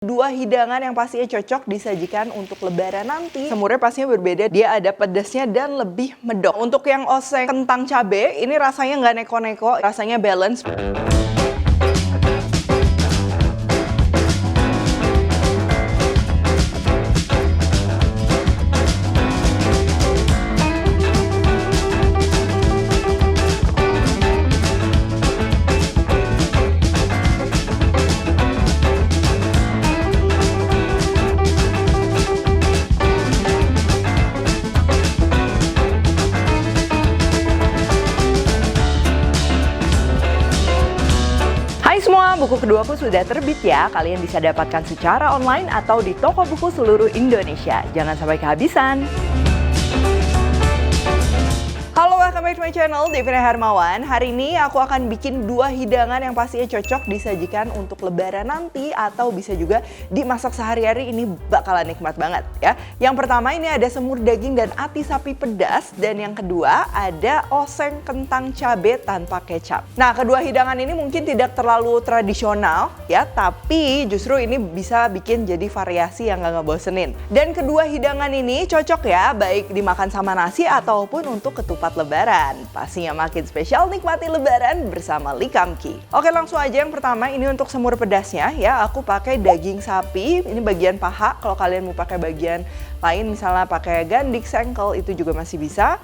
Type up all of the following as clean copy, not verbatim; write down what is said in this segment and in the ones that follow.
Dua hidangan yang pastinya cocok disajikan untuk lebaran nanti. Semurnya pastinya berbeda, dia ada pedasnya dan lebih medok. Untuk yang oseng kentang cabe, ini rasanya nggak neko-neko, rasanya balance. Buku keduaku sudah terbit ya, kalian bisa dapatkan secara online atau di toko buku seluruh Indonesia. Jangan sampai kehabisan. Halo, welcome back to my channel, Devina Hermawan. Hari ini aku akan bikin dua hidangan yang pastinya cocok disajikan untuk lebaran nanti atau bisa juga dimasak sehari-hari. Ini bakalan nikmat banget ya. Yang pertama ini ada semur daging dan ati sapi pedas, dan yang kedua ada oseng kentang cabe tanpa kecap. Nah, kedua hidangan ini mungkin tidak terlalu tradisional ya, tapi justru ini bisa bikin jadi variasi yang gak ngebosenin. Dan kedua hidangan ini cocok ya, baik dimakan sama nasi ataupun untuk ketupat lebaran. Pastinya makin spesial nikmati lebaran bersama Likamki. Oke, langsung aja yang pertama ini untuk semur pedasnya ya. Aku pakai daging sapi, ini bagian paha. Kalau kalian mau pakai bagian lain misalnya pakai gandik, sengkel, itu juga masih bisa.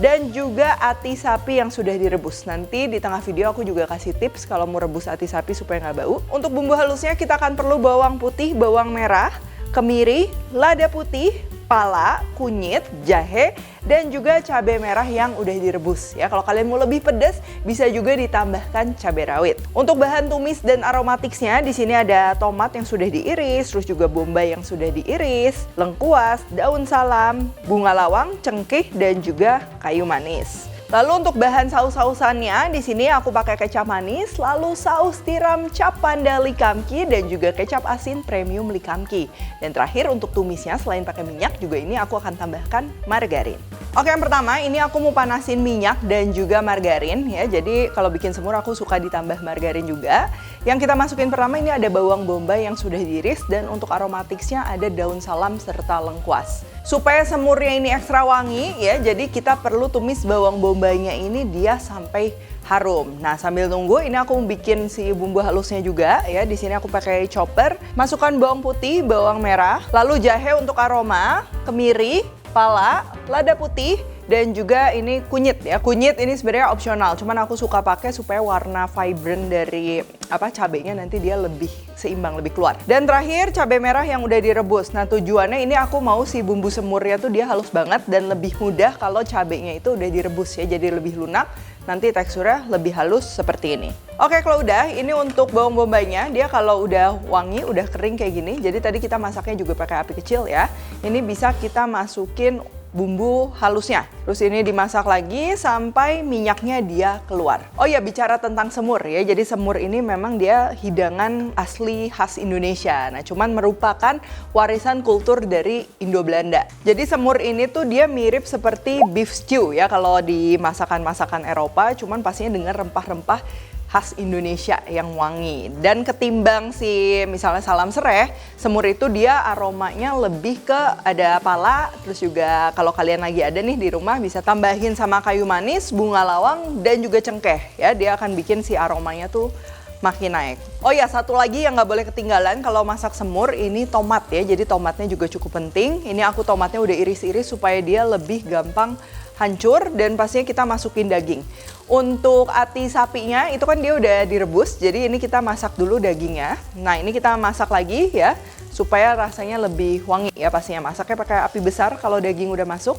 Dan juga ati sapi yang sudah direbus. Nanti di tengah video aku juga kasih tips kalau mau rebus ati sapi supaya nggak bau. Untuk bumbu halusnya kita akan perlu bawang putih, bawang merah, kemiri, lada putih, pala, kunyit, jahe, dan juga cabai merah yang udah direbus ya. Kalau kalian mau lebih pedas, bisa juga ditambahkan cabai rawit. Untuk bahan tumis dan aromatiknya, di sini ada tomat yang sudah diiris, terus juga bombay yang sudah diiris, lengkuas, daun salam, bunga lawang, cengkeh, dan juga kayu manis. Lalu untuk bahan saus-sausannya, di sini aku pakai kecap manis, lalu saus tiram cap panda Likamki, dan juga kecap asin premium Likamki. Dan terakhir untuk tumisnya, selain pakai minyak, juga ini aku akan tambahkan margarin. Oke, yang pertama ini aku mau panasin minyak dan juga margarin ya. Jadi kalau bikin semur aku suka ditambah margarin juga. Yang kita masukin pertama ini ada bawang bombay yang sudah diiris, dan untuk aromatiknya ada daun salam serta lengkuas. Supaya semurnya ini ekstra wangi ya, jadi kita perlu tumis bawang bombaynya ini dia sampai harum. Nah, sambil nunggu ini aku bikin si bumbu halusnya juga ya. Di sini aku pakai chopper. Masukkan bawang putih, bawang merah, lalu jahe untuk aroma, kemiri, pala, lada putih, dan juga ini kunyit ya. Kunyit ini sebenarnya opsional, cuman aku suka pakai supaya warna vibrant dari cabenya nanti dia lebih seimbang, lebih keluar. Dan terakhir cabai merah yang udah direbus. Nah, tujuannya ini aku mau si bumbu semurnya tuh dia halus banget dan lebih mudah kalau cabenya itu udah direbus ya, jadi lebih lunak. Nanti teksturnya lebih halus seperti ini. Oke, kalau udah, ini untuk bawang bombaynya, dia kalau udah wangi, udah kering kayak gini. Jadi tadi kita masaknya juga pakai api kecil ya. Ini bisa kita masukin bumbu halusnya. Terus ini dimasak lagi sampai minyaknya dia keluar. Oh ya, bicara tentang semur ya. Jadi semur ini memang dia hidangan asli khas Indonesia. Nah, cuman merupakan warisan kultur dari Indo-Belanda. Jadi semur ini tuh dia mirip seperti beef stew ya kalau di masakan-masakan Eropa, cuman pastinya dengan rempah-rempah khas Indonesia yang wangi. Dan ketimbang si misalnya salam sereh, semur itu dia aromanya lebih ke ada pala, terus juga kalau kalian lagi ada nih di rumah bisa tambahin sama kayu manis, bunga lawang, dan juga cengkeh ya. Dia akan bikin si aromanya tuh makin naik. Oh ya, satu lagi yang nggak boleh ketinggalan kalau masak semur ini tomat ya. Jadi tomatnya juga cukup penting. Ini aku tomatnya udah iris-iris supaya dia lebih gampang hancur, dan pastinya kita masukin daging. Untuk ati sapinya itu kan dia udah direbus, jadi ini kita masak dulu dagingnya. Nah, ini kita masak lagi ya supaya rasanya lebih wangi ya. Pastinya masaknya pakai api besar kalau daging udah masuk.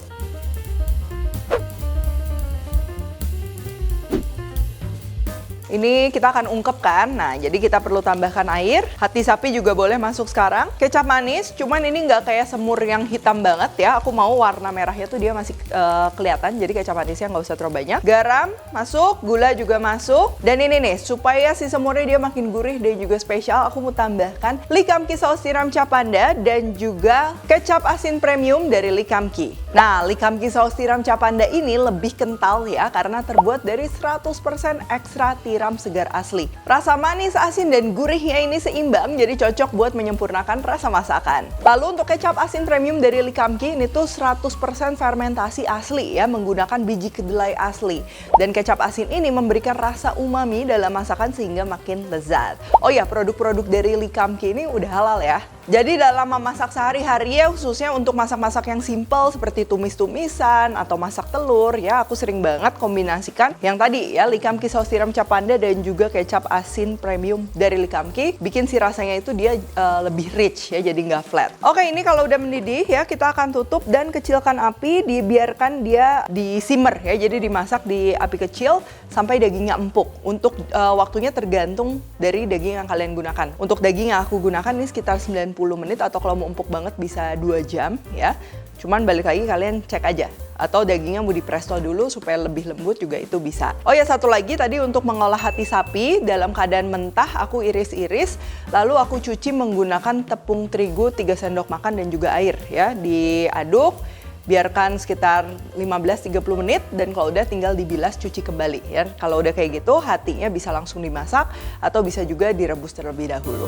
Ini kita akan ungkepkan, nah jadi kita perlu tambahkan air. Hati sapi juga boleh masuk sekarang. Kecap manis, cuman ini nggak kayak semur yang hitam banget ya. Aku mau warna merahnya tuh dia masih kelihatan, jadi kecap manisnya nggak usah terlalu banyak. Garam masuk, gula juga masuk. Dan ini nih, supaya si semurnya dia makin gurih dan juga spesial, aku mau tambahkan Likamki saus tiram cap panda dan juga kecap asin premium dari Likamki. Nah, Likamki saus tiram Capanda ini lebih kental ya karena terbuat dari 100% ekstra tiram segar asli. Rasa manis, asin, dan gurihnya ini seimbang jadi cocok buat menyempurnakan rasa masakan. Lalu untuk kecap asin premium dari Likamki ini tuh 100% fermentasi asli ya menggunakan biji kedelai asli. Dan kecap asin ini memberikan rasa umami dalam masakan sehingga makin lezat. Oh ya, produk-produk dari Likamki ini udah halal ya. Jadi dalam memasak sehari-hari ya khususnya untuk masak-masak yang simple seperti tumis-tumisan atau masak telur ya aku sering banget kombinasikan yang tadi ya Likamki saus tiram Capanda dan juga kecap asin premium dari Likamki bikin si rasanya itu dia lebih rich ya jadi nggak flat. Oke, ini kalau udah mendidih ya kita akan tutup dan kecilkan api, dibiarkan dia di simmer ya jadi dimasak di api kecil sampai dagingnya empuk. Untuk waktunya tergantung dari daging yang kalian gunakan. Untuk daging yang aku gunakan ini sekitar 90 menit atau kalau mau empuk banget bisa 2 jam ya. Cuman balik lagi kalian cek aja. Atau dagingnya mau di presto dulu supaya lebih lembut juga itu bisa. Oh ya, satu lagi tadi untuk mengolah hati sapi dalam keadaan mentah aku iris-iris. Lalu aku cuci menggunakan tepung terigu 3 sendok makan dan juga air ya. Diaduk, biarkan sekitar 15-30 menit dan kalau udah tinggal dibilas cuci kembali ya. Kalau udah kayak gitu hatinya bisa langsung dimasak atau bisa juga direbus terlebih dahulu.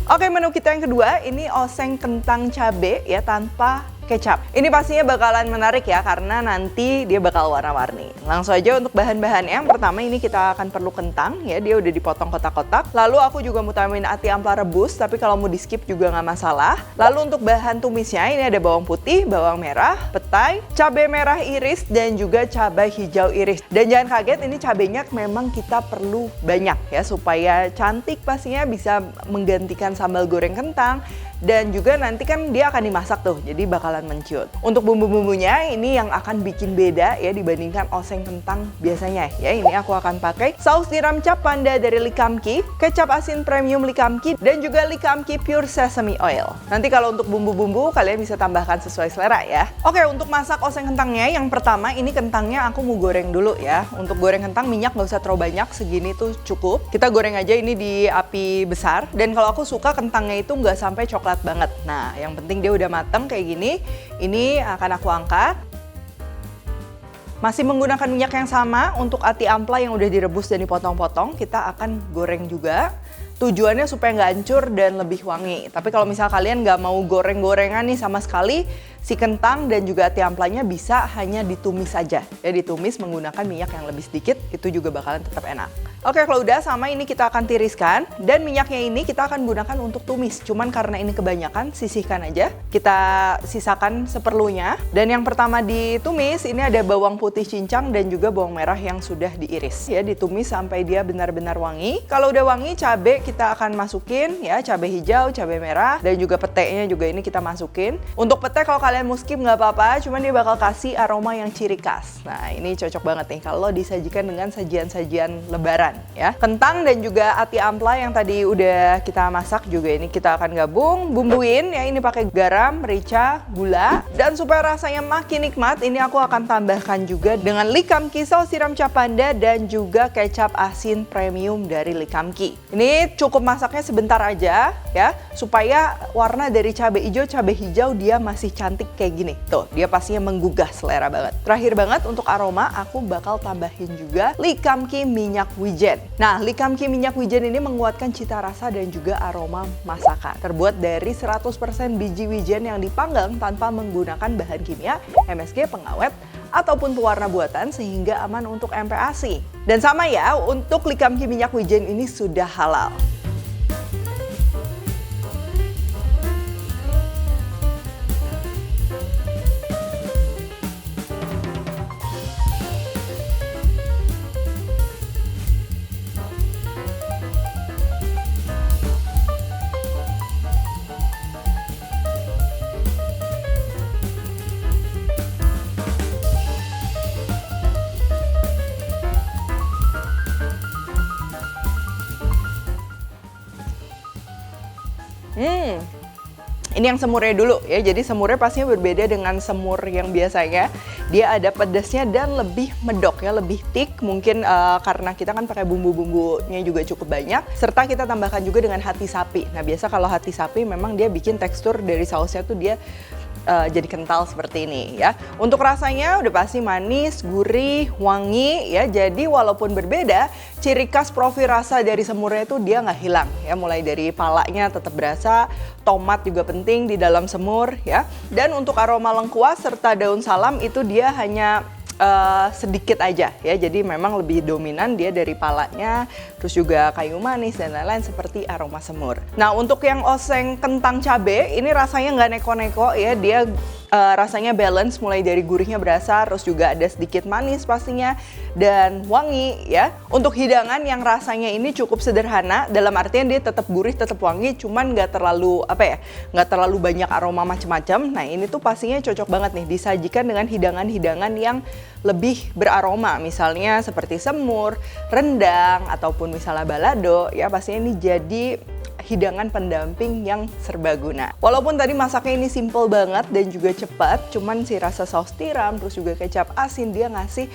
Oke, menu kita yang kedua ini oseng kentang cabe ya tanpa kecap. Ini pastinya bakalan menarik ya karena nanti dia bakal warna-warni. Langsung aja untuk bahan-bahannya. Yang pertama ini kita akan perlu kentang ya, dia udah dipotong kotak-kotak. Lalu aku juga mau tambahin ati ampla rebus, tapi kalau mau di skip juga nggak masalah. Lalu untuk bahan tumisnya ini ada bawang putih, bawang merah, petai, cabai merah iris dan juga cabai hijau iris. Dan jangan kaget ini cabainya memang kita perlu banyak ya supaya cantik pastinya bisa menggantikan sambal goreng kentang. Dan juga nanti kan dia akan dimasak tuh, jadi bakalan menciut. Untuk bumbu-bumbunya ini yang akan bikin beda ya dibandingkan oseng kentang biasanya ya. Ini aku akan pakai saus tiram Capanda dari Likamki, kecap asin premium Likamki, dan juga Likamki pure sesame oil. Nanti kalau untuk bumbu-bumbu kalian bisa tambahkan sesuai selera ya. Oke, untuk masak oseng kentangnya yang pertama ini kentangnya aku mau goreng dulu ya. Untuk goreng kentang minyak nggak usah terlalu banyak, segini tuh cukup. Kita goreng aja ini di api besar. Dan kalau aku suka kentangnya itu nggak sampai coklat banget. Nah, yang penting dia udah mateng kayak gini. Ini akan aku angkat. Masih menggunakan minyak yang sama untuk ati ampla yang udah direbus dan dipotong-potong. Kita akan goreng juga. Tujuannya supaya nggak hancur dan lebih wangi. Tapi kalau misal kalian nggak mau goreng-gorengan nih sama sekali, si kentang dan juga ati amplanya bisa hanya ditumis saja. Ya ditumis menggunakan minyak yang lebih sedikit, itu juga bakalan tetap enak. Oke, kalau udah sama ini kita akan tiriskan. Dan minyaknya ini kita akan gunakan untuk tumis. Cuman karena ini kebanyakan, sisihkan aja. Kita sisakan seperlunya. Dan yang pertama ditumis, ini ada bawang putih cincang dan juga bawang merah yang sudah diiris. Ya, ditumis sampai dia benar-benar wangi. Kalau udah wangi, cabai kita akan masukin ya, cabai hijau, cabai merah, dan juga petenya juga ini kita masukin. Untuk pete kalau kalian mau skip nggak apa-apa, cuman dia bakal kasih aroma yang ciri khas. Nah, ini cocok banget nih kalau disajikan dengan sajian-sajian lebaran ya. Kentang dan juga ati ampla yang tadi udah kita masak juga ini kita akan gabung, bumbuin ya, ini pakai garam, merica, gula, dan supaya rasanya makin nikmat, ini aku akan tambahkan juga dengan Likamki saus tiram Capanda dan juga kecap asin premium dari Likamki. Ini cukup masaknya sebentar aja ya, supaya warna dari cabai hijau dia masih cantik kayak gini. Tuh, dia pastinya menggugah selera banget. Terakhir banget untuk aroma, aku bakal tambahin juga Likamki minyak wijen. Nah, Likamki minyak wijen ini menguatkan cita rasa dan juga aroma masakan. Terbuat dari 100% biji wijen yang dipanggang tanpa menggunakan bahan kimia, MSG, pengawet, ataupun pewarna buatan sehingga aman untuk MPASI. Dan sama ya, untuk Likamki minyak wijen ini sudah halal. Ini yang semurnya dulu ya, jadi semurnya pastinya berbeda dengan semur yang biasanya. Dia ada pedasnya dan lebih medok ya, lebih thick. Mungkin karena kita kan pakai bumbu-bumbunya juga cukup banyak. Serta kita tambahkan juga dengan hati sapi. Nah biasa kalau hati sapi memang dia bikin tekstur dari sausnya tuh dia jadi kental seperti ini ya. Untuk rasanya udah pasti manis, gurih, wangi ya. Jadi walaupun berbeda, ciri khas profil rasa dari semurnya itu dia nggak hilang ya. Mulai dari palanya tetap berasa, tomat juga penting di dalam semur ya. Dan untuk aroma lengkuas serta daun salam itu dia hanya sedikit aja ya, jadi memang lebih dominan dia dari palanya, terus juga kayu manis dan lain-lain seperti aroma semur. Nah untuk yang oseng kentang cabe ini rasanya nggak neko-neko ya, dia rasanya balance, mulai dari gurihnya berasa, terus juga ada sedikit manis pastinya dan wangi ya. Untuk hidangan yang rasanya ini cukup sederhana, dalam artian dia tetap gurih, tetap wangi, cuman nggak terlalu nggak terlalu banyak aroma macam-macam. Nah ini tuh pastinya cocok banget nih disajikan dengan hidangan-hidangan yang lebih beraroma, misalnya seperti semur, rendang, ataupun misalnya balado ya, pastinya ini jadi hidangan pendamping yang serbaguna. Walaupun tadi masaknya ini simple banget dan juga cepat, cuman si rasa saus tiram terus juga kecap asin dia ngasih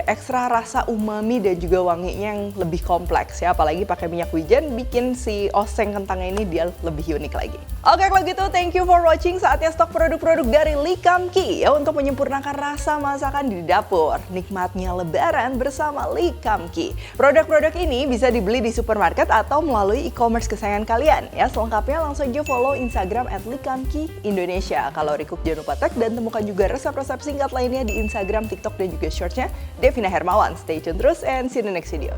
ekstra rasa umami dan juga wanginya yang lebih kompleks ya, apalagi pakai minyak wijen bikin si oseng kentangnya ini dia lebih unik lagi. Oke kalau gitu thank you for watching. Saatnya stok produk-produk dari Likamki ya untuk menyempurnakan rasa masakan di dapur. Nikmatnya lebaran bersama Likamki. Produk-produk ini bisa dibeli di supermarket atau melalui e-commerce kesayangan kalian ya. Selengkapnya langsung aja follow Instagram @likamki_Indonesia. Kalau recook jangan lupa tag dan temukan juga resep-resep singkat lainnya di Instagram, TikTok dan juga Shorts-nya Devina Hermawan. Stay tune terus and see you in the next video.